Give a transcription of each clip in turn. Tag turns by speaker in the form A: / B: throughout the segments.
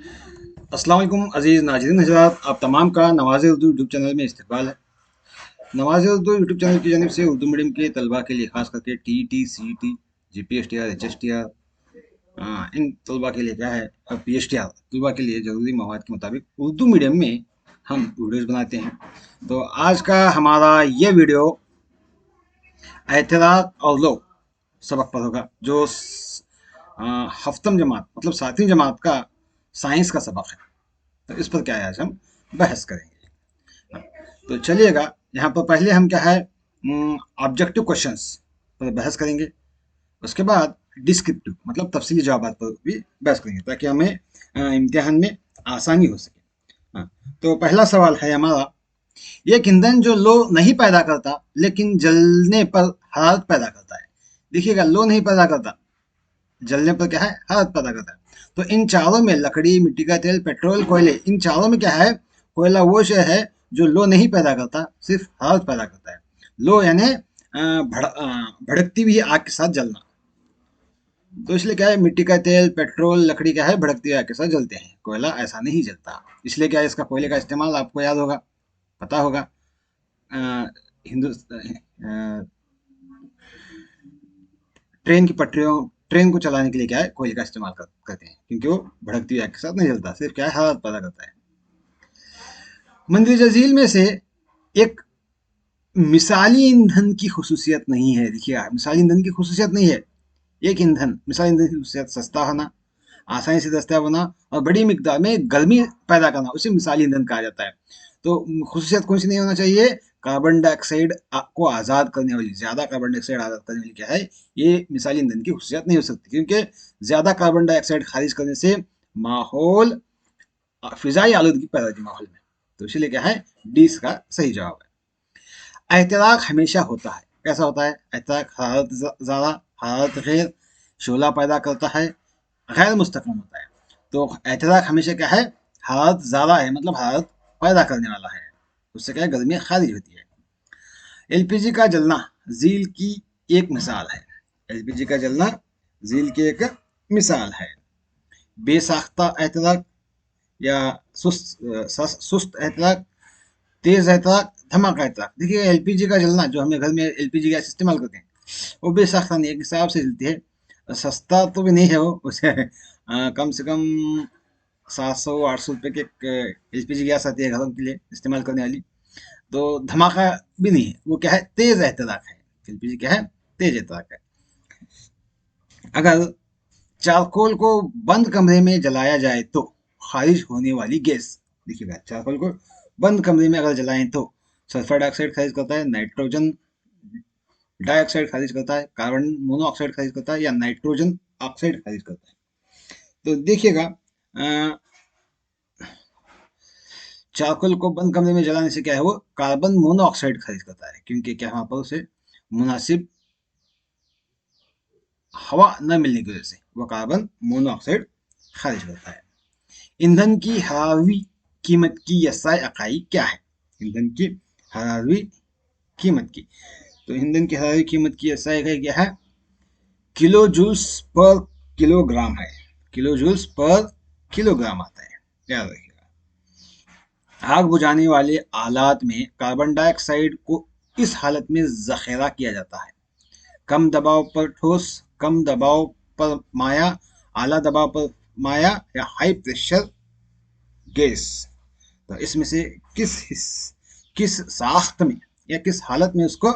A: अस्सलाम वालेकुम अजीज़ नाज़रीन हज़रात, आप तमाम का नवाज़ उर्दू यूट्यूब चैनल में इस्तकबाल है। नवाज़ उर्दू यूट्यूब चैनल की जानिब से उर्दू मीडियम के तलबा के लिए खास करके T C T G P S T R H S T R इन तलबा के लिए क्या है, पी एच टी आर तलबा के लिए ज़रूरी मवाद के मुताबिक उर्दू मीडियम में हम वीडियोज़ बनाते हैं। तो आज का हमारा ये वीडियो एतराज़ और लोग सबक पर होगा, जो हफ्तम जमात मतलब 7वीं जमात का साइंस का सबक है। तो इस पर क्या है, आज हम बहस करेंगे। हाँ, तो चलिएगा, यहाँ पर पहले हम क्या है, ऑब्जेक्टिव क्वेश्चंस पर बहस करेंगे। उसके बाद डिस्क्रिप्टिव मतलब तफसीली जवाब पर भी बहस करेंगे, ताकि हमें इम्तिहान में आसानी हो सके। हाँ, तो पहला सवाल है हमारा, एक ईंधन जो लो नहीं पैदा करता लेकिन जलने पर हरारत पैदा करता है। देखिएगा, लो नहीं पैदा करता, जलने पर क्या है, हरारत पैदा करता है। तो इन चारों में लकड़ी, मिट्टी का तेल, पेट्रोल, कोयले, इन चारों में क्या है, कोयला वो शय है जो लो नहीं पैदा करता, सिर्फ हरारत पैदा करता है। लो यानी भड़कती हुई आग के साथ जलना। तो इसलिए क्या है, मिट्टी का तेल, पेट्रोल, लकड़ी क्या है, भड़कती हुई आग के साथ जलते हैं, कोयला ऐसा नहीं जलता। इसलिए क्या है, इसका कोयले का इस्तेमाल आपको याद होगा, पता होगा। हिंदू ट्रेन की पटरियों ट्रेन को चलाने के लिए क्या है, कोयले का इस्तेमाल करते हैं, क्योंकि वो भड़कती हुई आग के साथ नहीं जलता, सिर्फ क्या है, हरारत पैदा करता है। मंदिर झील में से एक मिसाली ईंधन की खसूसियत नहीं है। देखिए, मिसाली ईंधन की खसूसियत नहीं है। एक ईंधन मिसाली ईंधन की खसूसियत सस्ता होना, आसानी से दस्तियाब होना और बड़ी मिकदार में गर्मी पैदा करना, उसे मिसाली ईंधन कहा जाता है। तो खसूसियत कौन सी नहीं होना चाहिए, कार्बन डाइऑक्साइड को आज़ाद करने वाली, ज़्यादा कार्बन डाइऑक्साइड आज़ाद करने वाली क्या है, ये मिसाली ईंधन की खसूसियत नहीं हो सकती, क्योंकि ज़्यादा कार्बन डाइऑक्साइड खारिज करने से माहौल, फिजाई आलूदगी पैदा होती है माहौल में। तो इसलिए क्या है, डी इसका सही जवाब है। एहतराक हमेशा होता है, कैसा होता है एहतराक, हरारत ज़्यादा, हरारत गैर, शोला पैदा करता है, गैर मुस्तकम होता है। तो एहतराक हमेशा क्या है, हरारत ज़्यादा है, मतलब हरारत पैदा करने वाला है, उससे क्या है, गर्मी खारिज होती है। एलपीजी का जलना झील की एक मिसाल है। एलपीजी का जलना झील की एक मिसाल है। बेसाख्ता एहतराक या सुस्त एहतराक, तेज एहतराक, धमाका एहतराक। देखिए, एलपीजी का जलना, जो हमें घर में एलपीजी गैस इस्तेमाल करते हैं, वो बेसाख्ता नहीं, एक हिसाब से जलती है। सस्ता तो भी नहीं है वो, उसे कम से कम 700-800 रुपये की एलपीजी गैस आती है घरों के लिए इस्तेमाल करने वाली। तो धमाका भी नहीं है, वो क्या है, तेज एहतराक है। एलपीजी क्या है, तेज एहतराक है। अगर चारकोल को बंद कमरे में जलाया जाए तो खारिज होने वाली गैस, देखिएगा, चारकोल को बंद कमरे में अगर जलाएं तो सल्फर डाइऑक्साइड खारिज करता है, नाइट्रोजन डाइऑक्साइड खारिज करता है, कार्बन मोनोऑक्साइड खारिज करता है, या नाइट्रोजन ऑक्साइड खारिज करता है। तो देखिएगा, चारकोल को बंद कमरे में जलाने से क्या है, वो कार्बन मोनोऑक्साइड खारिज करता है, क्योंकि क्या वहां पर उसे मुनासिब हवा न मिलने की वजह से वह कार्बन मोनोऑक्साइड खारिज करता है। ईंधन की हरारवी कीमत की यसाई इकाई क्या है। ईंधन की हरारवी कीमत की, तो ईंधन की हरारवी कीमत की यसाई इकाई क्या है, किलो जूल्स पर किलोग्राम है। किलो जूल्स पर किलोग्राम आता है, याद रखिएगा। आग बुझाने वाले आलात में कार्बन डाइऑक्साइड को इस हालत में जखेरा किया जाता है, कम दबाव पर ठोस, कम दबाव पर माया, आला दबाव पर माया, या हाई प्रेशर गैस। तो इसमें से किस साख्त में या किस हालत में उसको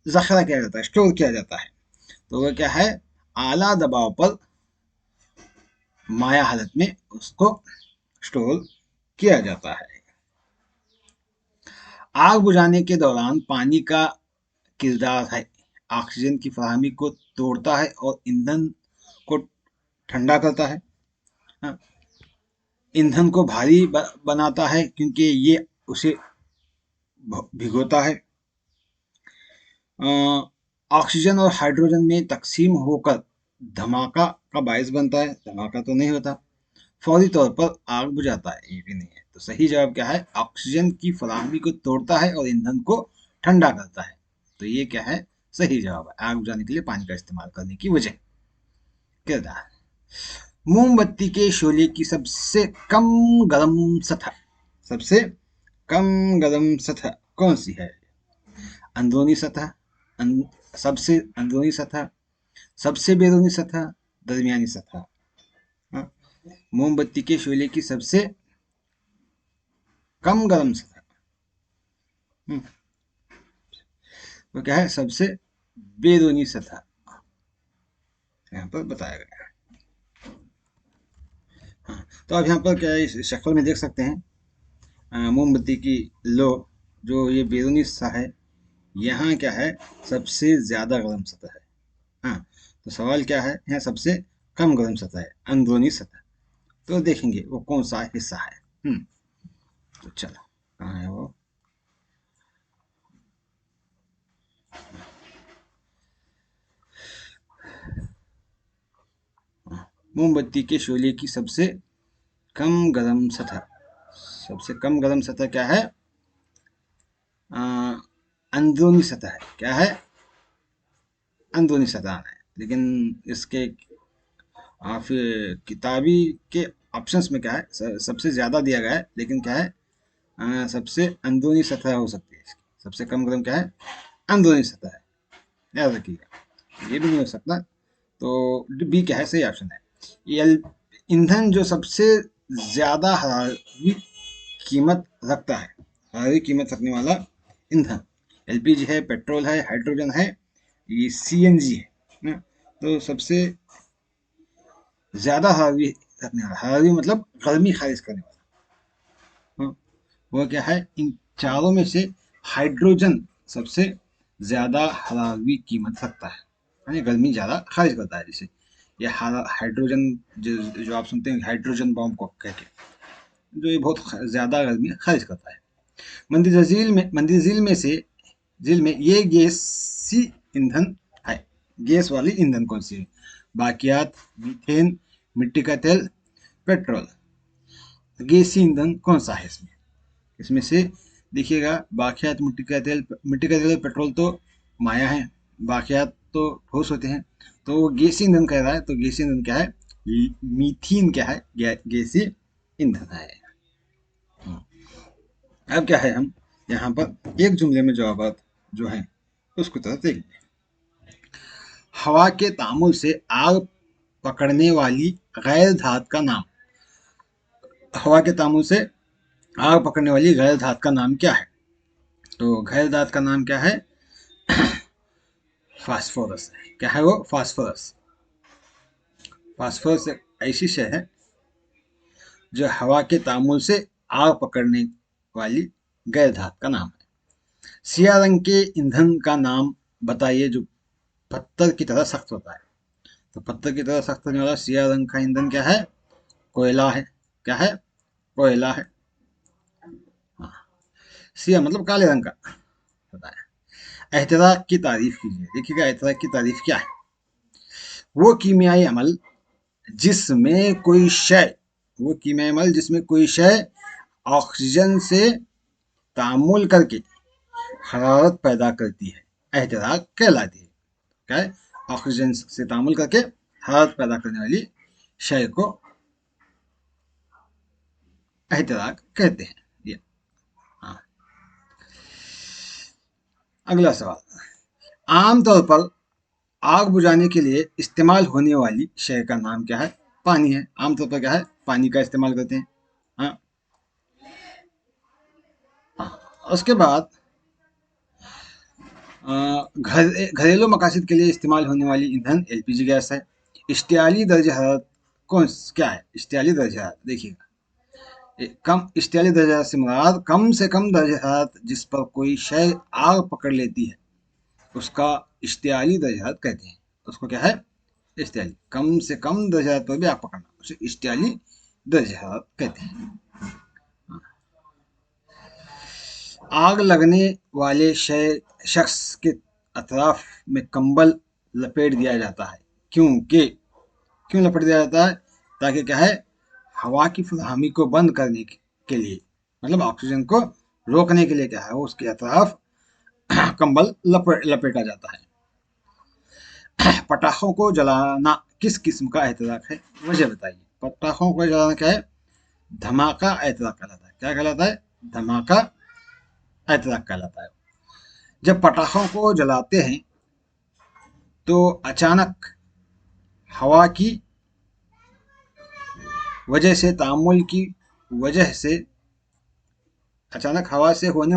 A: जखरा किया जाता है, स्टोर किया जाता है। तो वह क्या है, आला दबाव पर माया हालत में उसको स्टोर किया जाता है। आग बुझाने के दौरान पानी का किरदार है, ऑक्सीजन की फराहमी को तोड़ता है और ईंधन को ठंडा करता है। हाँ, ईंधन को भारी बनाता है, क्योंकि ये उसे भिगोता है। ऑक्सीजन और हाइड्रोजन में तकसीम होकर धमाका का बायस बनता है, धमाका तो नहीं होता। फौरी तौर पर आग बुझाता है, ये भी नहीं है। तो सही जवाब क्या है, ऑक्सीजन की फराहमी को तोड़ता है और ईंधन को ठंडा करता है। तो ये क्या है, सही जवाब है, आग बुझाने के लिए पानी का इस्तेमाल करने की वजह। किरदार, मोमबत्ती के शोले की सबसे कम गर्म सतह, सबसे कम गर्म सतह कौन सी है? अंदरूनी सतह, सबसे अंदरूनी सतह, सबसे बैरूनी सतह, दरमियानी सतह। हाँ? मोमबत्ती के शोले की सबसे कम गर्म सतह, वो क्या है? सबसे बैरूनी सतह यहाँ पर बताया गया है। हाँ, तो अब यहाँ पर क्या है, इस शक्ल में देख सकते हैं मोमबत्ती की लो, जो ये बैरूनी सतह है, यहाँ क्या है? सबसे ज्यादा गर्म सतह है। हाँ, तो सवाल क्या है? यहाँ सबसे कम गर्म सतह है, अंदरूनी सतह। तो देखेंगे वो कौन सा हिस्सा है। तो चलो, कहाँ है वो? मोमबत्ती के शोले की सबसे कम गर्म सतह, सबसे कम गर्म सतह क्या है? अंदरूनी सतह है। क्या है? अंदरूनी सतह है। लेकिन इसके फिर किताबी के ऑप्शंस में क्या है? सबसे ज्यादा दिया गया है, लेकिन क्या है? सबसे अंदरूनी सतह हो सकती है इसकी। सबसे कम गर्म क्या है? अंदरूनी सतह है, याद रखिएगा। ये भी नहीं हो सकता। तो बी क्या है? सही ऑप्शन है। एल ईंधन जो सबसे ज्यादा हरारती कीमत रखता है, हरारती कीमत रखने वाला ईंधन, एलपीजी है, पेट्रोल है, हाइड्रोजन है, ये सीएनजी है ना? तो सबसे ज्यादा हरारती रखने वाला, हरारती मतलब गर्मी खारिज करने वाला, वो क्या है? इन चारों में से हाइड्रोजन सबसे ज्यादा हरारती कीमत रखता है, यानी गर्मी ज्यादा खारिज करता है। जैसे ये हाइड्रोजन, जो आप सुनते हैं हाइड्रोजन बॉम्ब को कह के, जो ये बहुत ज्यादा गर्मी खारिज करता है। मंदी झील में ये गैसी ईंधन है। गैस वाली ईंधन कौन सी है? बाकियात, मीथेन, मिट्टी का तेल, पेट्रोल। गैसी ईंधन कौन सा है इसमें? इसमें से देखिएगा, बाकियात, मिट्टी का तेल, पेट्रोल तो माया है, बाकियात तो ठोस होते हैं। तो वो गैसीय ईंधन कह रहा है, तो गैसीय ईंधन क्या है? मीथेन क्या है? गैसीय ईंधन है। अब क्या है, हम यहाँ पर एक जुमले में जवाब जो है उसको तरफ देखेंगे। हवा के तामुल से आग पकड़ने वाली गैर धात का नाम, हवा के तामुल से आग पकड़ने वाली गैर धात का नाम क्या है? तो गैर धात का नाम क्या है? फास्फोरस है। क्या है वो? फास्फोरस। फास्फोरस एक ऐसी शय है जो हवा के तामुल से आग पकड़ने वाली गैर धात का नाम है। सिया रंग के ईंधन का नाम बताइए जो पत्थर की तरह सख्त होता है। तो पत्थर की तरह सख्त होने वाला सिया रंग का ईंधन क्या है? कोयला है। क्या है? कोयला है। हाँ। सिया मतलब काले रंग का होता है। एहतराक की तारीफ कीजिए। देखिएगा, एहतराक की तारीफ क्या है? वो कीमियाई अमल जिसमें कोई शय, वो कीमियाई अमल जिसमें कोई शय ऑक्सीजन से तामुल करके हरारत पैदा करती है, एहतराक कहलाती है। क्या है? ऑक्सीजन से तामुल करके हरारत पैदा करने वाली शय को एहतराक कहते हैं। ये, हाँ। अगला सवाल, आमतौर पर आग बुझाने के लिए इस्तेमाल होने वाली शय का नाम क्या है? पानी है। आमतौर पर क्या है? पानी का इस्तेमाल करते हैं। हाँ। हाँ। उसके बाद घरेलू मकासद के लिए इस्तेमाल होने वाली ईंधन एलपीजी गैस है। इश्तियाली दर्ज हरारत कौन क्या है? इश्तियाली दर्ज हरारत देखिएगा, कम इश्तियाली दर्ज हरारत से मुराद कम से कम दर्ज हरारत जिस पर कोई शय आग पकड़ लेती है उसका इश्तियाली दर्ज हरारत कहते हैं। उसको क्या है? इश्तियाली, कम से कम दर्ज हरारत पर भी आग पकड़ना, उसे इश्तियाली दर्ज हरारत कहते हैं। आग लगने वाले शख्स के अतराफ में कंबल लपेट दिया जाता है, क्योंकि क्यों लपेट दिया जाता है? ताकि क्या है? हवा की फराहमी को बंद करने के लिए, मतलब ऑक्सीजन को रोकने के लिए क्या है, वो उसके अतराफ कंबल लपेटा जाता है। पटाखों को जलाना किस किस्म का एहतराक है, वजह बताइए। पटाखों को जलाना क्या है, धमाका एहतराक कहलाता है। क्या कहलाता है, धमाका एहतराक कहलाता है। जब पटाखों को जलाते हैं तो अचानक हवा की वजह से, तामुल की वजह से, अचानक हवा से होने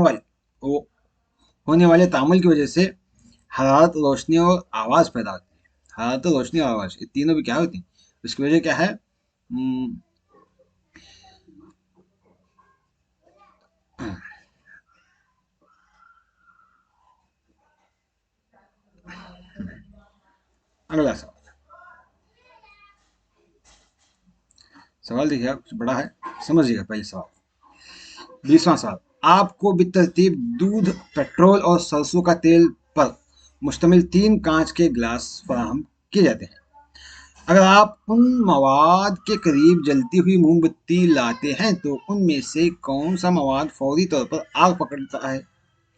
A: वाले तामुल की वजह से हरारत, रोशनी और आवाज पैदा होती है। हरारत, रोशनी और आवाज, ये तीनों भी क्या होती है, उसकी वजह क्या है, अगला सवाल। सवाल देखिए आप, कुछ बड़ा है, समझिएगा पहले सवाल। 20वां सवाल, आपको बितरतीब दूध, पेट्रोल और सरसों का तेल पर मुश्तमिल 3 कांच के गिलास फराहम किए जाते हैं। अगर आप उन मवाद के करीब जलती हुई मोमबत्ती लाते हैं तो उनमें से कौन सा मवाद फौरी तौर पर आग पकड़ता है,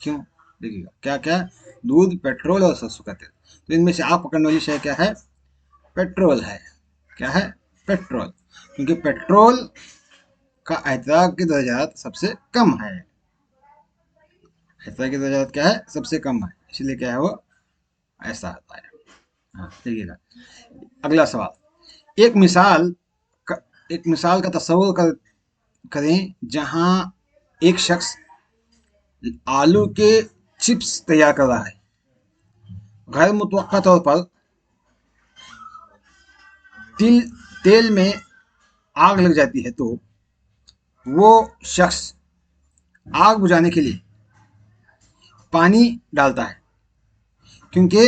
A: क्यों? देखिएगा क्या क्या, दूध, पेट्रोल और सरसों का तेल। तो इनमें से आग पकड़ने वाली शय क्या है, पेट्रोल है। क्या है, पेट्रोल। क्योंकि पेट्रोल का एहतिराक की दर्जात सबसे कम है। एहतिराक की दर्जात क्या है, सबसे कम है, इसलिए क्या है वो ऐसा आता है। हाँ देखिएगा अगला सवाल। एक मिसाल एक मिसाल का तस्वुर करें जहां एक शख्स आलू के चिप्स तैयार कर रहा है। गैर मुतवक्का तौर पर तिल तेल में आग लग जाती है तो वो शख्स आग बुझाने के लिए पानी डालता है, क्योंकि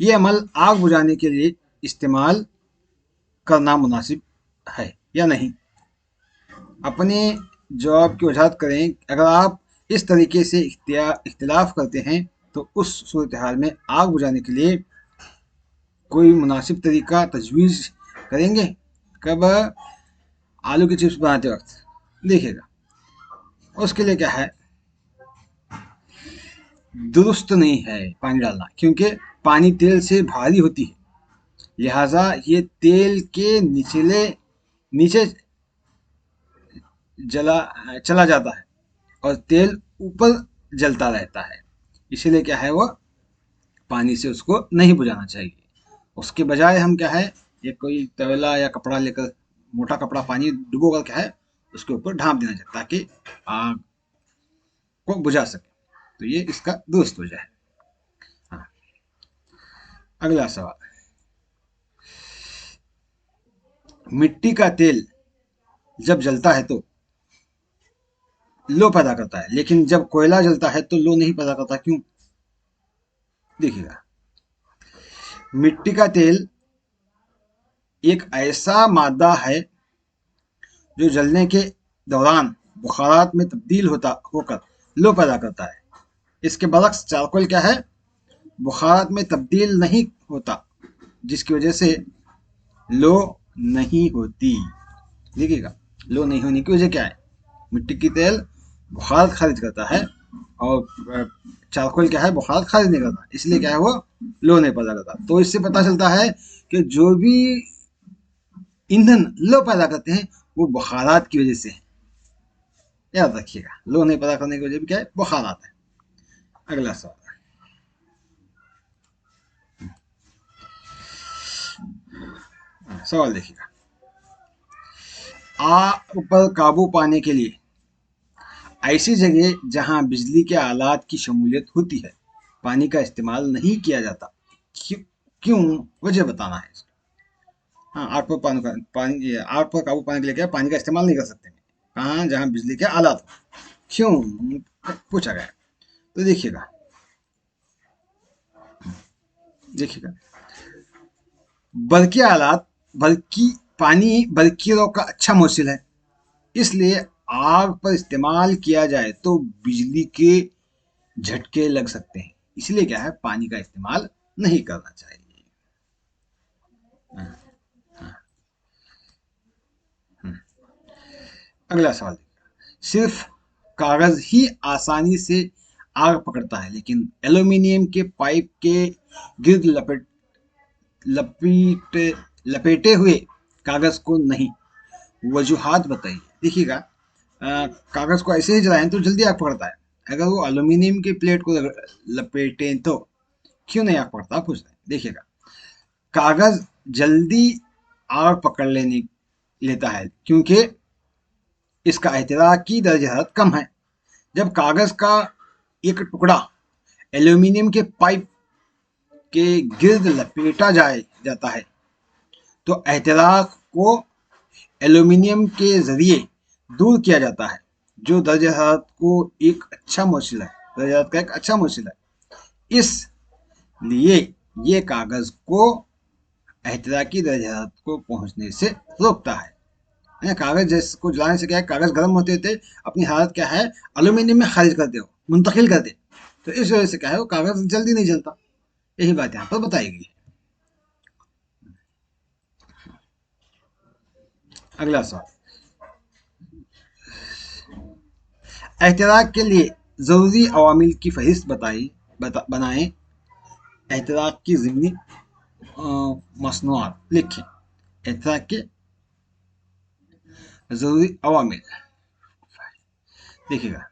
A: ये अमल आग बुझाने के लिए इस्तेमाल करना मुनासिब है या नहीं। अपने जवाब की वजाहत करें। अगर आप इस तरीके से इख्तिलाफ करते हैं तो उस सूरत हाल में आग बुझाने के लिए कोई मुनासिब तरीका तजवीज़ करेंगे कब, आलू के चिप्स बनाते वक्त। देखिएगा उसके लिए क्या है, दुरुस्त नहीं है पानी डालना, क्योंकि पानी तेल से भारी होती है, लिहाजा ये तेल के नीचे जला चला जाता है और तेल ऊपर जलता रहता है। इसीलिए क्या है, वो पानी से उसको नहीं बुझाना चाहिए। उसके बजाय हम क्या है, एक कोई तवेला या कपड़ा लेकर, मोटा कपड़ा पानी डुबोकर क्या है उसके ऊपर ढांप देना चाहिए ताकि आग को बुझा सके। तो ये इसका दुरुस्त वजह है। हाँ अगला सवाल। मिट्टी का तेल जब जलता है तो लो पैदा करता है, लेकिन जब कोयला जलता है तो लो नहीं पैदा करता, क्यों? देखिएगा मिट्टी का तेल एक ऐसा मादा है जो जलने के दौरान बुखारात में तब्दील होकर लो पैदा करता है। इसके बरक्स चारकोल क्या है, बुखारात में तब्दील नहीं होता, जिसकी वजह से लो नहीं होती। देखिएगा लो नहीं होने की वजह क्या है, मिट्टी की तेल बुखार खारिज करता है और चारकोल क्या है, बुखार खारिज नहीं करता, इसलिए क्या है वो लो नहीं पैदा करता। तो इससे पता चलता है कि जो भी ईंधन लो पैदा करते हैं वो बुखारात की वजह से है। याद रखिएगा लो नहीं पैदा करने की वजह भी क्या है, बुखारात है। अगला सवाल। सवाल देखिएगा, आग पर काबू पाने के लिए ऐसी जगह जहां बिजली के आलात की शमूलियत होती है पानी का इस्तेमाल नहीं किया जाता, क्यों? क्यों, वजह बताना है। हाँ आग पर आग पर काबू पाने के लिए क्या पानी का इस्तेमाल नहीं कर सकते। कहाँ, जहाँ बिजली के आलात हो। क्यों पूछा गया। तो देखिएगा देखिएगा बल्कि आलात, बल्कि पानी बल्कियों का अच्छा मौसिल है, इसलिए आग पर इस्तेमाल किया जाए तो बिजली के झटके लग सकते हैं, इसलिए क्या है पानी का इस्तेमाल नहीं करना चाहिए। हाँ, हाँ, हाँ। अगला सवाल, सिर्फ कागज ही आसानी से आग पकड़ता है, लेकिन एल्यूमिनियम के पाइप के गिर्द लपेटे लपेटे हुए कागज को नहीं। वजूहात बताइए। देखिएगा, कागज को ऐसे ही जलाएं तो जल्दी आग पकड़ता है, अगर वो एल्यूमिनियम की प्लेट को लपेटें तो क्यों नहीं आग पकड़ता, आप पूछते हैं। देखिएगा, कागज जल्दी आग पकड़ लेता है क्योंकि इसका एहतिराकी दर्ज हरारत कम है। जब कागज का एक टुकड़ा एल्यूमिनियम के पाइप के गिर्द लपेटा जाता है तो एहतिराक को एल्यूमिनियम के जरिए दूर किया जाता है, जो दर्ज हरारत को एक अच्छा मौसिला है, दर्ज हरारत का एक अच्छा मौसिला है। इसलिए ये कागज को एहतिराकी दर्ज हरारत को पहुंचने से रोकता है। कागज जैसे को जलाने से क्या है, कागज गर्म होते होते अपनी हालत क्या है, एल्यूमिनियम में खारिज कर दे, मुंतकिल कर दे, तो इस वजह से क्या है, वो कागज जल्दी नहीं जलता। यही बात यहाँ पर बताई गई है। अगला सवाल, एहतिराक के लिए जरूरी अवामिल की फहरिस्त बनाएं। एहतिराक की ज़िमनी मसनूआत लिखें। एहतिराक के जरूरी अवामिल, देखिएगा,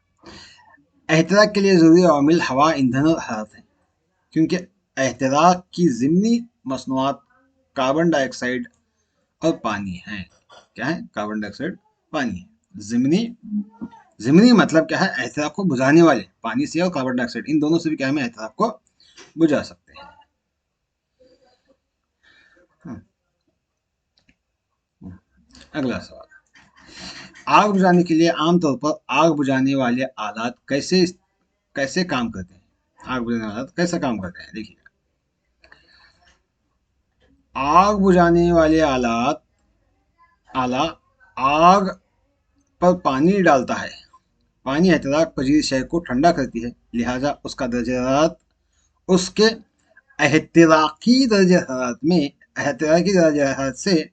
A: एहतिराक के लिए जरूरी अवामिल हवा, ईंधन और हरारत है, क्योंकि एहतिराक की ज़िमनी मसनूआत कार्बन डाइऑक्साइड और पानी है। क्या है? कार्बन डाइऑक्साइड, पानी है। ज़िमनी ज़िमनी मतलब क्या है, एहतिराक को बुझाने वाले, पानी से और कार्बन डाइऑक्साइड, इन दोनों से भी क्या है, हम एहतिराक को बुझा सकते हैं। अगला सवाल, आग बुझाने के लिए आमतौर पर आग बुझाने वाले आलात कैसे काम करते हैं? आग बुझाने वाले आलात कैसे काम करते हैं? देखिए, आग बुझाने वाले आला आग पर पानी डालता है। पानी एहतिराक पजीर शय को ठंडा करती है, लिहाजा उसका दर्जा हरारत उसके एहतिराकी दर्जा हरारत से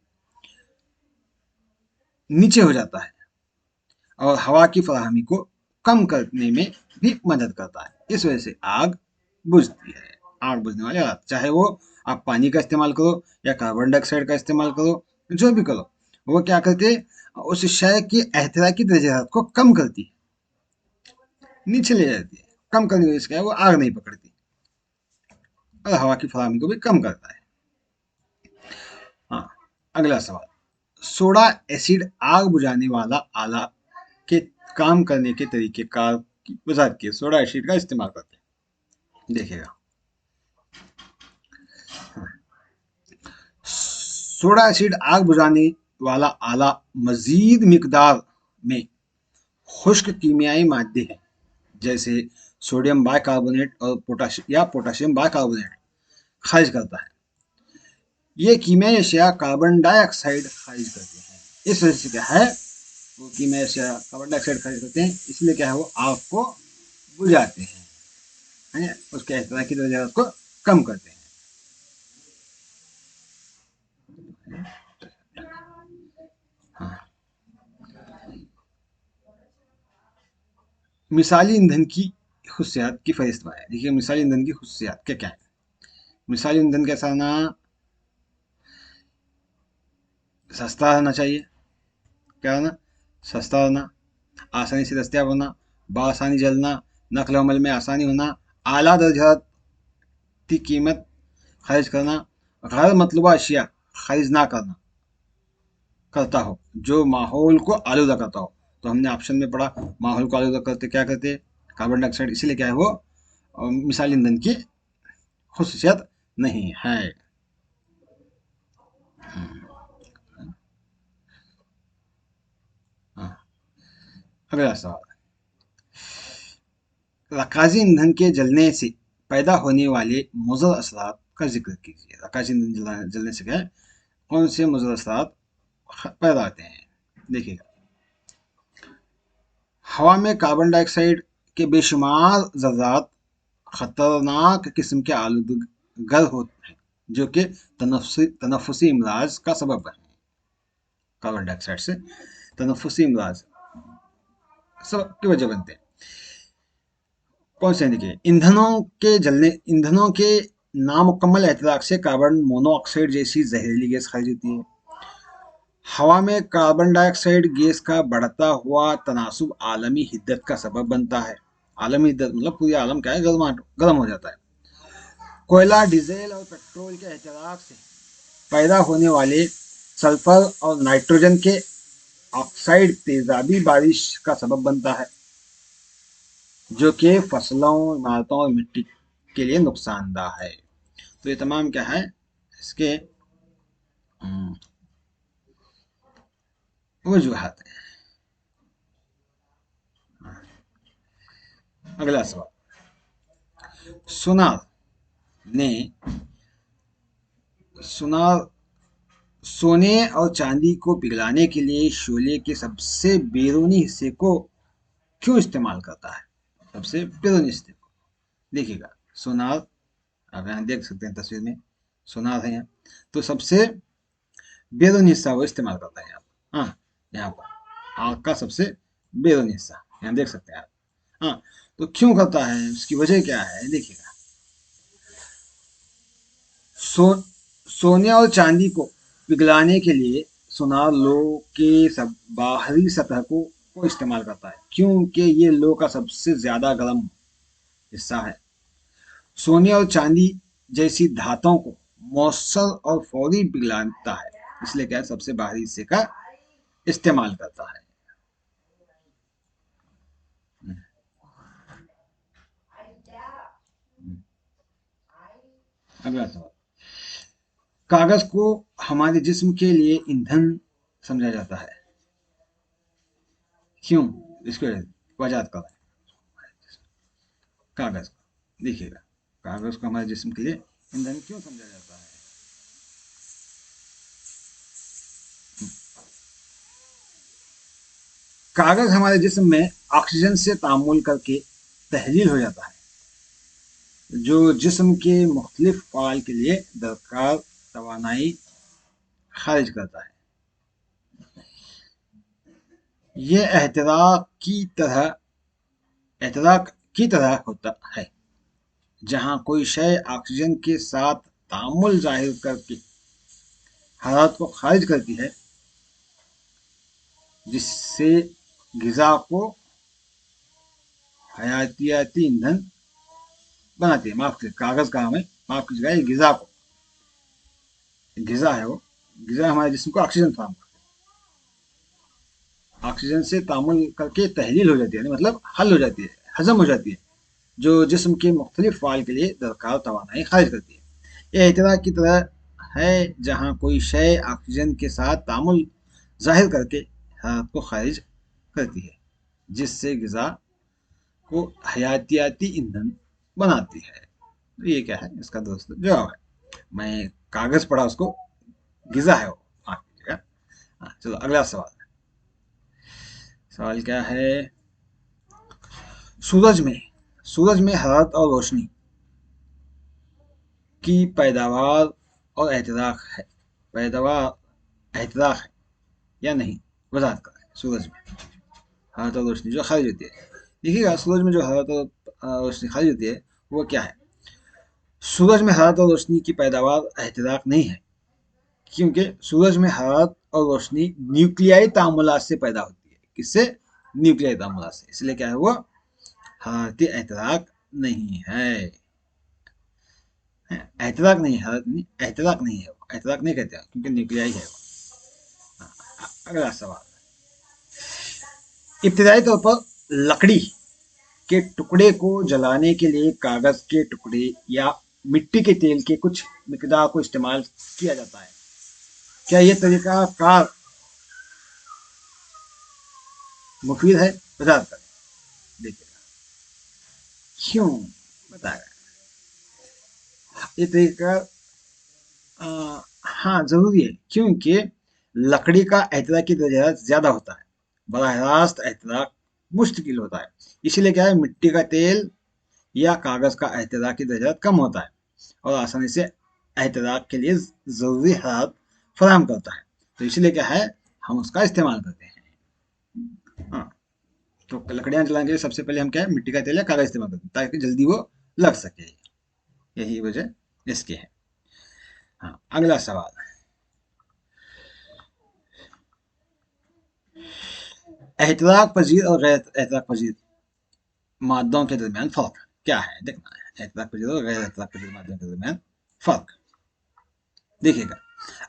A: नीचे हो जाता है और हवा की फराहमी को कम करने में भी मदद करता है। इस वजह से आग बुझती है। आग बुझने वाले आलात, चाहे वो आप पानी का इस्तेमाल करो या कार्बन डाइऑक्साइड का इस्तेमाल करो, जो भी करो, वो क्या करते हैं, उस शय की एहतिराकी दर्जा हरारत को कम करती है, नीचे ले जाती है। कम करने की वजह से क्या है, वो आग नहीं पकड़ती और हवा की फराहमी को भी कम करता है। हाँ, अगला सवाल, सोडा एसिड आग बुझाने वाला आला के काम करने के तरीके कार की वजाहत की। सोडा एसिड का इस्तेमाल करते हैं। देखिएगा, सोडा एसिड आग बुझाने वाला आला मजीद मिकदार में खुश्क कीमियाई मादे हैं, जैसे सोडियम बाइकार्बोनेट और पोटाशियम बाइकार्बोनेट खारिज करता है। ये कीमियाई अशिया कार्बन डाइऑक्साइड खारिज करते हैं। इस वजह से क्या है, वो कीमियाई अशिया कार्बन डाइऑक्साइड खारिज करते हैं, इसलिए क्या है, वो आग को बुझाते हैं, उसके एहतिराकी दर्जा को कम करते हैं। हाँ, मिसाली ईंधन की खुशियात की फहरिस्त बनाएं। देखिए, मिसाली ईंधन की खुशियात क्या क्या है। मिसाली ईंधन कैसा होना, सस्ता होना चाहिए। क्या होना, सस्ता होना, आसानी से दस्तियाब होना, बआसानी जलना, नकल अमल में आसानी होना, आला दर्जा की कीमत खारिज करना, गैर मतलूबा अशिया खारिज ना करता हो जो माहौल को आलूदा करता हो। तो हमने ऑप्शन में पढ़ा, माहौल को आलूदा करते क्या करते, कार्बन डाइऑक्साइड, इसीलिए क्या है, वो मिसाल ईंधन की खुसूसियत नहीं है। हाँ, अगला सवाल, रकाजी ईंधन के जलने से पैदा होने वाले मुज़र असरात का जिक्र कीजिए। रकाजी ईंधन जलने से क्या है, कौन से मुज़र असरात पैदा होते हैं? देखिएगा, हवा में कार्बन डाइऑक्साइड के बेशुमार ज़र्रात खतरनाक किस्म के आलूदगर होते हैं, जो कि तनफुसी इमराज का सबब है। कार्बन डाइऑक्साइड से तनफुसी इमराज सबब की वजह बनते हैं। कौन से? देखिए, ईंधनों के नामुकम्मल एहतिराक से कार्बन मोनोऑक्साइड जैसी जहरीली गैस खारिज होती है। हवा में कार्बन डाइऑक्साइड गैस का बढ़ता हुआ तनासुब आलमी हिद्दत का सबब बनता है। आलमी हिद्दत मतलब पूरी आलम क्या है, गर्म हो जाता है। कोयला, डीजल और पेट्रोल के एहतिराक से पैदा होने वाले सल्फर और नाइट्रोजन के ऑक्साइड तेजाबी बारिश का सबब बनता है, जो कि फसलों, इमारतों और मिट्टी के लिए नुकसानदायक है। तो ये तमाम क्या है, इसके वजूहत है। अगला सवाल, सुनार ने सुनार सोने और चांदी को पिघलाने के लिए शोले के सबसे बैरूनी हिस्से को क्यों इस्तेमाल करता है? सबसे बैरूनी हिस्से को देखिएगा, सोनार आप यहाँ देख सकते हैं तस्वीर में, सोनार है यहाँ, तो सबसे बैरूनी हिस्सा वो इस्तेमाल करता है यहाँ पर। हाँ, यहाँ पर आग का सबसे बैरूनी हिस्सा यहाँ देख सकते हैं आप। हाँ, तो क्यों करता है, उसकी वजह क्या है, देखिएगा। सो सोने और चांदी को पिघलाने के लिए सुनार लोह के सब बाहरी सतह को इस्तेमाल करता है, क्योंकि ये लोह का सबसे ज्यादा गर्म हिस्सा है। सोने और चांदी जैसी धातुओं को मौसर और फौरी पिघलाता है, इसलिए क्या है, सबसे बाहरी हिस्से का इस्तेमाल करता है। अगला सवाल, कागज को हमारे जिस्म के लिए ईंधन समझा जाता है, क्यों? इसके वजह का कागज को देखिएगा, कागज को हमारे जिस्म के लिए ईंधन क्यों समझा जाता है? कागज हमारे जिस्म में ऑक्सीजन से तामुल करके तहलील हो जाता है, जो जिस्म के मुख्तलिफ फ़ाल के लिए दरकार तवानाई खारिज करता है। ये एहतराक की तरह होता है, जहाँ कोई शय ऑक्सीजन के साथ तामुल जाहिर करके हरारत को खारिज करती है, जिससे ग़िज़ा को हयातियाती ईंधन बनाती है। माफ कीजिए, कागज का हमें माफ कीजिएगा, ये ग़िज़ा को, ग़िज़ा है वो, ग़िज़ा हमारे जिस्म को ऑक्सीजन फराहम करती है, ऑक्सीजन से तामुल करके तहलील हो जाती है, मतलब हल हो जाती है, हजम हो जाती है, जो जिस्म के मुख्तलिफ फ़ाल के लिए दरकार तवानाई खारिज करती है। यह एहतिराक की तरह है, जहाँ कोई शय ऑक्सीजन के साथ तामुल जाहिर करके हरारत को खारिज करती है, जिससे ग़िज़ा को हयातियाती ईंधन बनाती है। तो ये क्या है, इसका दोस्त जवाब है। मैं कागज पढ़ा, उसको ग़िज़ा है वो, माफ कीजिएगा। हाँ, चलो अगला सवाल। सवाल क्या है, सूरज में हरारत और रोशनी की पैदावार और एहतिराक है या नहीं, वजाहत करें। सूरज में हरारत और रोशनी जो खारिज होती है, देखिएगा, सूरज में जो हरारत और रोशनी खारिज होती है वो क्या है? सूरज में हरारत और रोशनी की पैदावार एहतिराक नहीं है, क्योंकि सूरज में हरारत और रोशनी न्यूक्लियाई तामुलात से पैदा होती है। किससे? न्यूक्लियाई तामुलात से, इसलिए क्या है, वो हरारती एहतिराक नहीं है। एहतिराक नहीं है, एहतिराक नहीं है, एहतिराक नहीं कहते हैं, क्योंकि न्यूक्लियाई है वो। अगला सवाल, इब्तिदाई तौर पर लकड़ी के टुकड़े को जलाने के लिए कागज के टुकड़े या मिट्टी के तेल के कुछ मिकदार को इस्तेमाल किया जाता है। क्या यह तरीका कार मुफीद है? बता करें, देखिएगा क्यों, बताएगा। ये तरीका हाँ जरूरी है, क्योंकि लकड़ी का एहतिराक की दर्जा ज्यादा होता है, बराह रास्त एहतिराक मुश्किल होता है, इसलिए क्या है, मिट्टी का तेल या कागज का एहतिराक की दर्जा कम होता है और आसानी से एहतिराक के लिए जरूरी हरारत फराहम करता है, तो इसलिए क्या है, हम उसका इस्तेमाल करते हैं। हाँ, तो लकड़ियां जलाने के लिए सबसे पहले हम क्या है, मिट्टी का तेल या कागज इस्तेमाल करते हैं, ताकि जल्दी वो लग सके, यही वजह इसके है। हाँ, अगला सवाल, एहतराक पजीर और गैर एहतराक पजीर मादों के दरमियान फर्क क्या है, देखना है। एहतराक पजीर और गैर एहतराक पजीर मादों के दरमियान फर्क देखिएगा।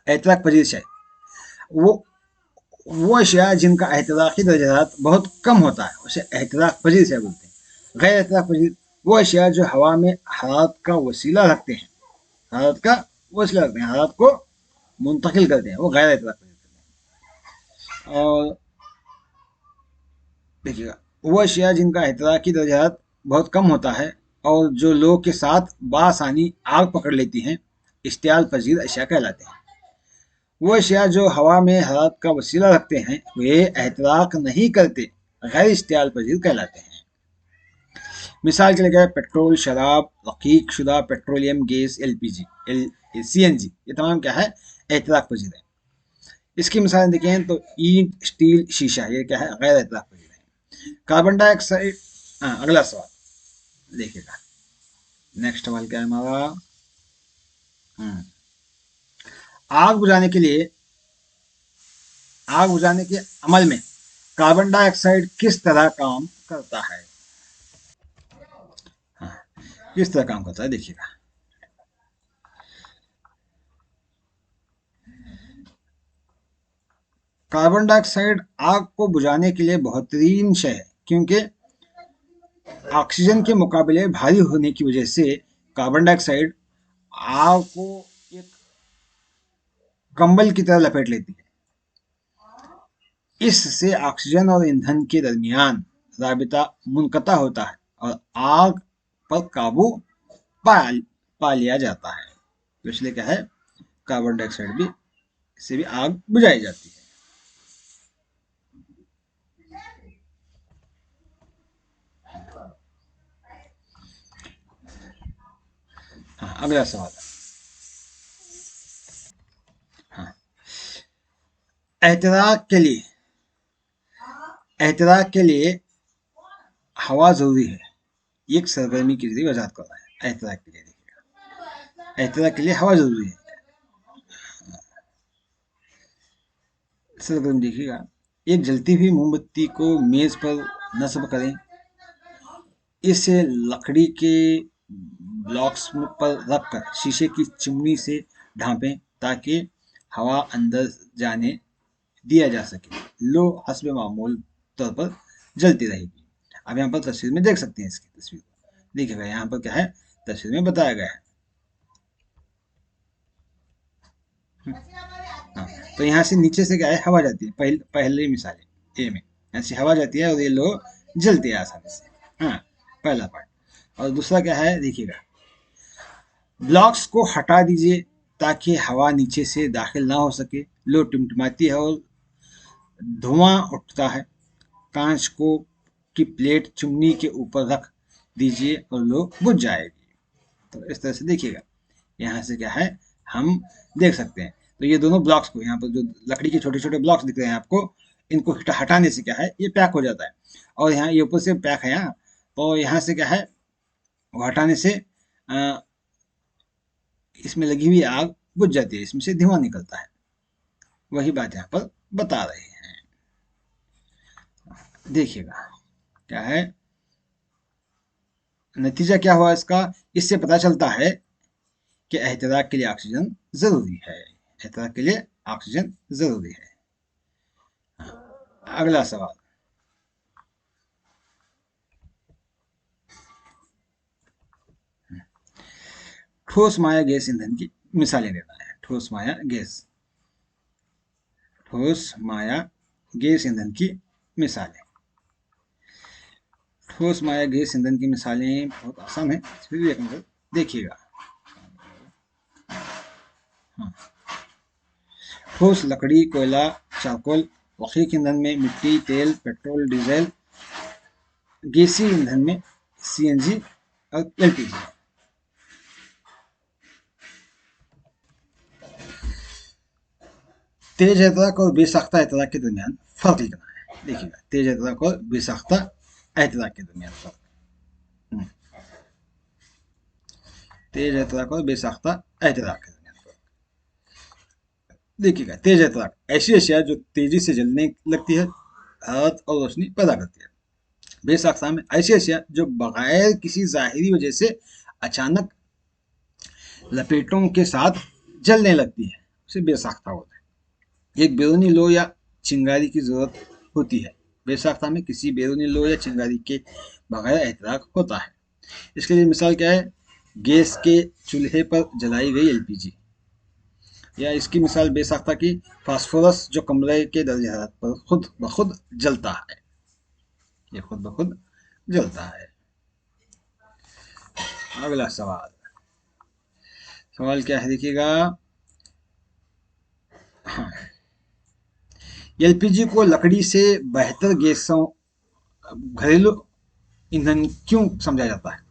A: एहतराक पजीर शय वो वो अशिया जिनका एहतराकी दर्जात बहुत कम होता है, उसे एहतराक पजीर से बोलते हैं। गैर एहतराक पजीर वो अशिया जो हवा में हरारत का वसीला रखते हैं, हरारत का वसीला रखते हैं, हरारत को मुंतकिल करते हैं, वो गैर एहतराक पजीर करते हैं। और देखिएगा, वो अशिया जिनका एहतराकी दर्जात बहुत कम होता है और जो लोग के साथ बासानी आग पकड़ लेती हैं, इश्तियाल पजीर अशिया कहलाते हैं। वो अशिया जो हवा में हरारत का वसीला रखते हैं, वे एहतराक नहीं करते, गैर इश्तियाल पजीर कहलाते हैं। मिसाल के लिए पेट्रोल, शराब, रकीक शुदा पेट्रोलियम गैस, एलपीजी, सीएनजी, ये तमाम क्या है, एहतराक पजीर है। इसकी मिसाल देखें तो ईंट, स्टील, शीशा, ये क्या है, गैर एहतराक पजीर है। कार्बन डाइऑक्साइड, अगला सवाल देखिएगा। नेक्स्ट सवाल क्या है हमारा, आग बुझाने के लिए, आग बुझाने के अमल में कार्बन डाइऑक्साइड किस तरह काम करता है। हाँ, किस तरह काम करता है देखिएगा। कार्बन डाइऑक्साइड आग को बुझाने के लिए बेहतरीन शय है, क्योंकि ऑक्सीजन के मुकाबले भारी होने की वजह से कार्बन डाइऑक्साइड आग को एक कंबल की तरह लपेट लेती है। इससे ऑक्सीजन और ईंधन के दरमियान राबिता मुनक़ता होता है और आग पर काबू पा पा लिया जाता है। तो इसलिए क्या है, कार्बन डाइऑक्साइड भी, इससे भी आग बुझाई जाती है। हाँ, अगला सवाल है। हाँ, एहतराक के लिए, एहतराक के लिए हवा जरूरी है, ये एक सरगर्मी की जरिए वजाहत कर रहा है। एहतराक के लिए देखिएगा, एहतराक के लिए हवा जरूरी है। सरगर्मी देखिएगा, एक जलती हुई मोमबत्ती को मेज पर नस्ब करें, इसे लकड़ी के ब्लॉक्स पर रखकर शीशे की चिमनी से ढांपें ताकि हवा अंदर जाने दिया जा सके। लो हस्ब मामूल तौर पर जलती रहेगी। अब यहाँ पर तस्वीर में देख सकते हैं, इसकी तस्वीर देखिएगा, यहाँ पर क्या है, तस्वीर में बताया गया है। हाँ, तो यहाँ से नीचे से क्या है, हवा जाती है। पहले मिसाल है ए में, यहाँ से हवा जाती है और ये लो जलती है आसानी से। हाँ, पहला पार्ट। और दूसरा क्या है देखिएगा, ब्लॉक्स को हटा दीजिए ताकि हवा नीचे से दाखिल ना हो सके। लो टिमटिमाती है और धुआं उठता है। कांच को की प्लेट चिमनी के ऊपर रख दीजिए और लो बुझ जाएगी। तो इस तरह से देखिएगा, यहाँ से क्या है, हम देख सकते हैं। तो ये दोनों ब्लॉक्स को, यहाँ पर जो लकड़ी के छोटे छोटे ब्लॉक्स दिख रहे हैं आपको, इनको हटाने से क्या है, ये पैक हो जाता है। और यहाँ ये ऊपर से पैक है यहाँ, तो यहाँ से क्या है, वो हटाने से इसमें लगी हुई आग बुझ जाती है, इसमें से धुआं निकलता है। वही बात यहाँ पर बता रहे हैं। देखिएगा क्या है, नतीजा क्या हुआ इसका, इससे पता चलता है कि एहतराक के लिए ऑक्सीजन जरूरी है। एहतराक के लिए ऑक्सीजन जरूरी है। अगला सवाल, ठोस माया गैस ईंधन की मिसालें देना है। ठोस माया गैस, ठोस माया गैस ईंधन की मिसालें। ठोस माया गैस ईंधन की मिसालें बहुत आसान है, फिर भी एक नजर देखिएगा। हाँ, ठोस लकड़ी, कोयला, चारकोल। रकीक ईंधन में मिट्टी, तेल, पेट्रोल, डीजल। गैसी ईंधन में सीएनजी और एलपीजी। तेज एहतराक और बेसाख्ता एहतराक के दरमियान फर्क लिखना है। देखिएगा, तेज एहतराक और बेसाख्ता एहतराक के दरमियान फर्क। तेज एहतराक और बेसाख्ता एहतराक है। देखिएगा, तेज एहतराक ऐसी अशिया जो तेजी से जलने लगती है, हरारत और रोशनी पैदा करती है। बेसाख्ता में ऐसी अशिया जो बगैर किसी जाहिरी वजह से अचानक लपेटों के साथ जलने लगती है, उसे बेसाख्ता होता है। एक बैरूनी लो या चिंगारी की जरूरत होती है। बेसाख्ता में किसी बैरूनी लो या चिंगारी के बगैर एहतराक होता है। इसके लिए मिसाल क्या है? गैस के चूल्हे पर जलाई गई एलपीजी, या इसकी मिसाल बेसाख्ता की फास्फोरस जो कमरे के दर्जे हरारत पर खुद ब खुद जलता है। ये खुद ब खुद जलता है। अगला सवाल, सवाल क्या है देखिएगा। हाँ, एलपीजी को लकड़ी से बेहतर गैसों घरेलू ईंधन क्यों समझा जाता है?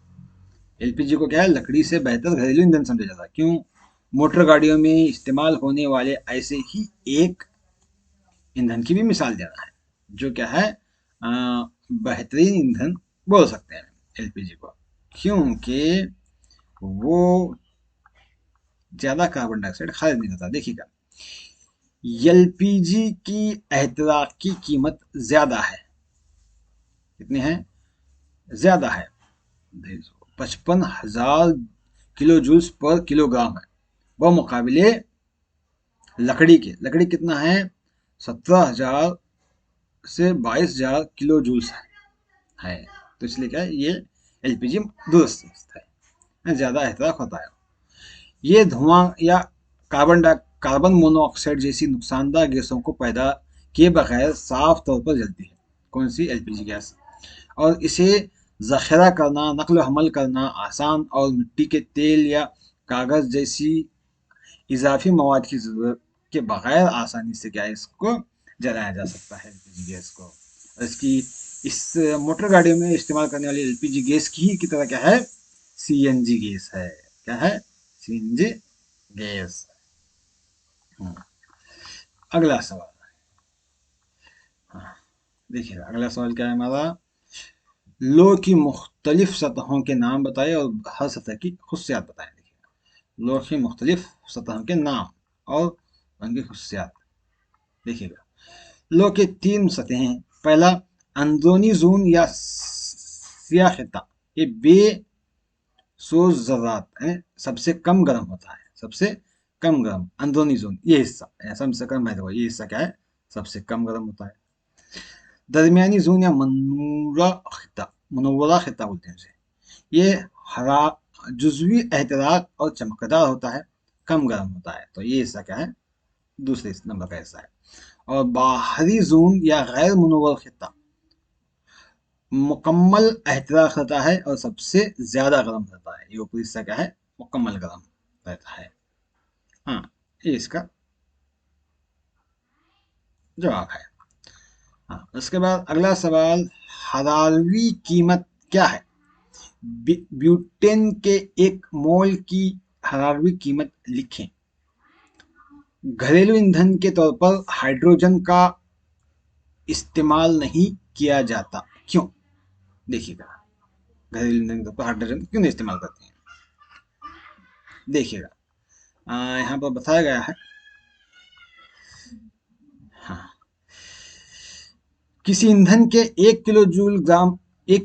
A: एलपीजी को क्या है, लकड़ी से बेहतर घरेलू ईंधन समझा जाता है। क्यों? मोटर गाड़ियों में इस्तेमाल होने वाले ऐसे ही एक ईंधन की भी मिसाल देना है जो क्या है, बेहतरीन ईंधन बोल सकते हैं एलपीजी को, क्योंकि वो ज्यादा कार्बन डाइऑक्साइड खारिज नहीं करता। देखिएगा, एलपीजी की एहतराक की कीमत ज्यादा है। कितनी है? ज्यादा है, 55,000 किलो जूल्स पर किलोग्राम है। वह मुकाबले लकड़ी कितना है? 17,000 से 22,000 किलो जूल्स है। तो इसलिए क्या है, ये एलपीजी दुरुस्त है, ज्यादा एहतराक होता है। ये धुआं या कार्बन मोनोऑक्साइड जैसी नुकसानदार गैसों को पैदा किए बगैर साफ तौर पर जलती है। कौन सी? LPG gas. और इसे जखीरा करना, नकल हमल करना आसान, और मिट्टी के तेल या कागज जैसी इजाफी मवाद की जरूरत के बगैर आसानी से क्या है, इसको जलाया जा सकता है एलपीजी गैस को। और इसकी इस मोटर गाड़ियों में इस्तेमाल करने वाली एलपीजी गैस की तरह क्या है, सीएनजी गैस है। क्या है? CNG gas. अगला सवाल, हाँ देखिए अगला सवाल क्या है हमारा। लो की मुख्तलिफ सतहों के नाम बताएं और हर सतह की खुशियात बताएं। देखिएगा, लो की मुख्तलिफ सतहों के नाम और उनकी खुशियात। देखिएगा, लो के 3 सतहें हैं। पहला, अंदरूनी जोन या सिया खिता, ये बेसोज ज़रात है, सबसे कम गर्म होता है। सबसे कम गर्म अंदरूनी जोन, ये हिस्सा सबसे कम है। ये हिस्सा क्या है? सबसे कम गर्म होता है। दरमियानी जोन या मनूवरा खिता बोलते हैं उसे, ये हरा जुजवी एहतराक और चमकदार होता है, कम गर्म होता है। तो ये हिस्सा क्या है? दूसरे नंबर का हिस्सा है। और बाहरी जोन या गैर मुनव्वर खिता मुकम्मल एहतराक रहता है और सबसे ज्यादा गर्म रहता है। ये ऊपरी हिस्सा क्या है? मुकम्मल गर्म रहता है। हाँ, ये इसका जवाब है। हाँ, उसके बाद अगला सवाल, हरारवी कीमत क्या है? ब्यूटेन के 1 मोल की हरारवी कीमत लिखें। घरेलू ईंधन के तौर पर हाइड्रोजन का इस्तेमाल नहीं किया जाता, क्यों? देखिएगा, घरेलू ईंधन के तौर पर हाइड्रोजन क्यों नहीं इस्तेमाल करते हैं? देखिएगा, यहाँ पर बताया गया है। हाँ, किसी ईंधन के 1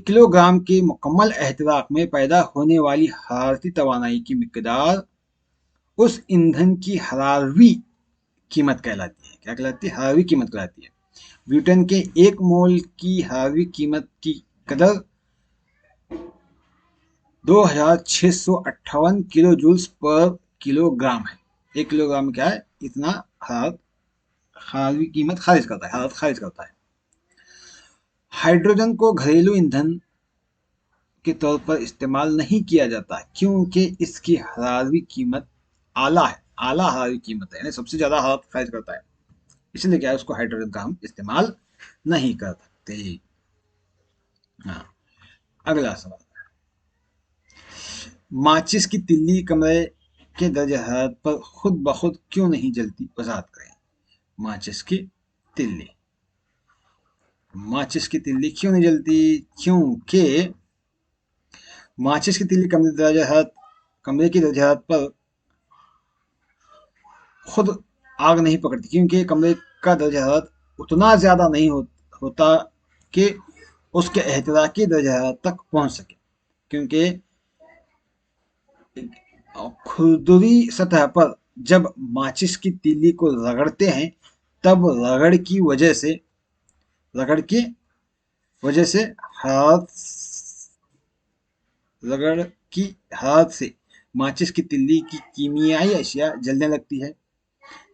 A: किलोग्राम के मुकम्मल एहतराक में पैदा होने वाली हरारती तवानाई की मिकदार उस ईंधन की हरारवी कीमत कहलाती है। क्या कहलाती है? हरारवी कीमत कहलाती है। ब्यूटेन के 1 मोल की हरारवी कीमत की कदर 2,658 किलो जूल्स पर किलोग्राम है। 1 किलोग्राम में क्या है? इतना हरारवी कीमत खारिज करता है, हरारत खारिज करता है। हाइड्रोजन को घरेलू ईंधन के तौर पर इस्तेमाल नहीं किया जाता क्योंकि इसकी हरारवी कीमत आला है, आला हरारवी कीमत है, यानी सबसे ज्यादा हरारत खारिज करता है। इसलिए क्या है, उसको हाइड्रोजन का हम इस्तेमाल नहीं कर सकते। हाँ, अगला सवाल, माचिस की तिल्ली कमरे के दर्जे हरारत पर खुद ब खुद क्यों नहीं जलती? वजाहत करें। माचिस की तिल्ली, माचिस की तिल्ली क्यों नहीं जलती? क्योंकि माचिस की तिल्ली कमरे दर्जे हरारत कमरे की दर्ज हरारत पर खुद आग नहीं पकड़ती, क्योंकि कमरे का दर्ज हरारत उतना ज़्यादा नहीं होता कि उसके एहतिराकी दर्ज हरारत तक पहुंच सके। क्योंकि खुरदुरी सतह पर जब माचिस की तीली को रगड़ते हैं, तब रगड़ की वजह से हरारत रगड़ की हरारत से माचिस की तिल्ली की कीमियाई अशिया जलने लगती है,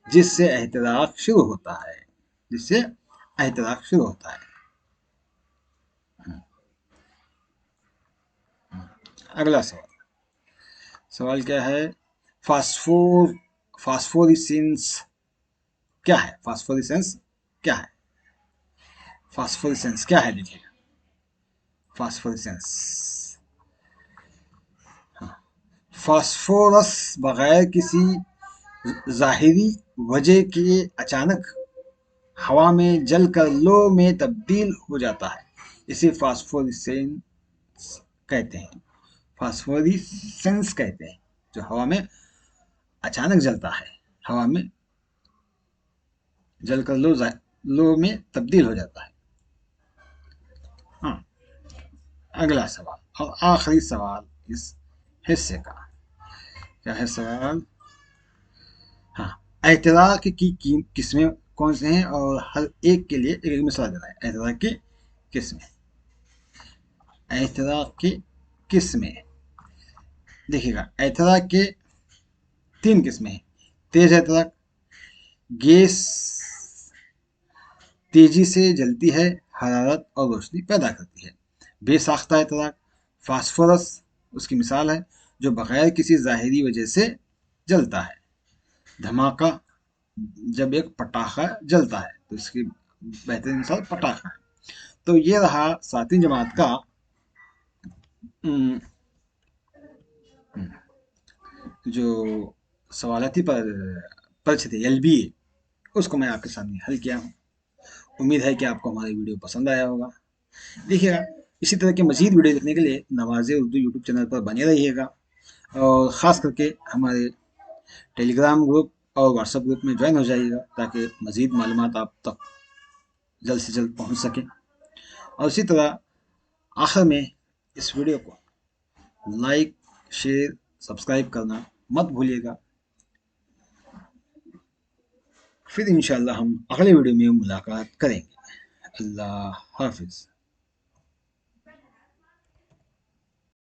A: जिससे एहतराक शुरू होता है। जिससे एहतराक शुरू होता है। अगला सवाल क्या है? फास्फोर फास्फोरिसेंस क्या है? क्या है? फास्फोरिसेंस क्या है? देखिए, फास्फोरिसेंस, फास्फोरस बगैर किसी जाहिरी वजह के अचानक हवा में जलकर लौ में तब्दील हो जाता है। इसे फास्फोरिसेंस कहते हैं। फास्फोरिसेंस कहते हैं, जो हवा में अचानक जलता है, हवा में जलकर लो में तब्दील हो जाता है। हाँ, अगला सवाल और आखिरी सवाल इस हिस्से का, क्या है सवाल? हाँ, एतराक की किस्में कौन से हैं, और हर एक के लिए एक एक मिसाल देना है। एतराक की किस्में, एतराक की किस्में देखिएगा, एतराक के 3 किस्में हैं। तेज एतराक, गैस तेजी से जलती है, हरारत और रोशनी पैदा करती है। बेसाख्ता एतराक, फास्फोरस उसकी मिसाल है, जो बगैर किसी ज़ाहिरी वजह से जलता है। धमाका, जब एक पटाखा जलता है, तो इसकी बेहतरीन मिसाल पटाखा है। तो ये रहा 7वीं जमात का जो सवालाती परीक्षा थी, LBA, उसको मैं आपके सामने हल किया हूँ। उम्मीद है कि आपको हमारी वीडियो पसंद आया होगा। देखिएगा, इसी तरह के मज़ीद वीडियो देखने के लिए नवाज़े उर्दू यूट्यूब चैनल पर बने रहिएगा, और ख़ास करके हमारे टेलीग्राम ग्रुप और व्हाट्सएप ग्रुप में ज्वाइन हो जाइएगा, ताकि मज़ीद मालूमात आप तक जल्द से जल्द पहुंच सकें। और इसी तरह आखिर में इस वीडियो को लाइक, शेयर, सब्सक्राइब करना मत भूलिएगा। फिर इंशाल्लाह हम अगले वीडियो में मुलाकात करेंगे। अल्लाह हाफिज़।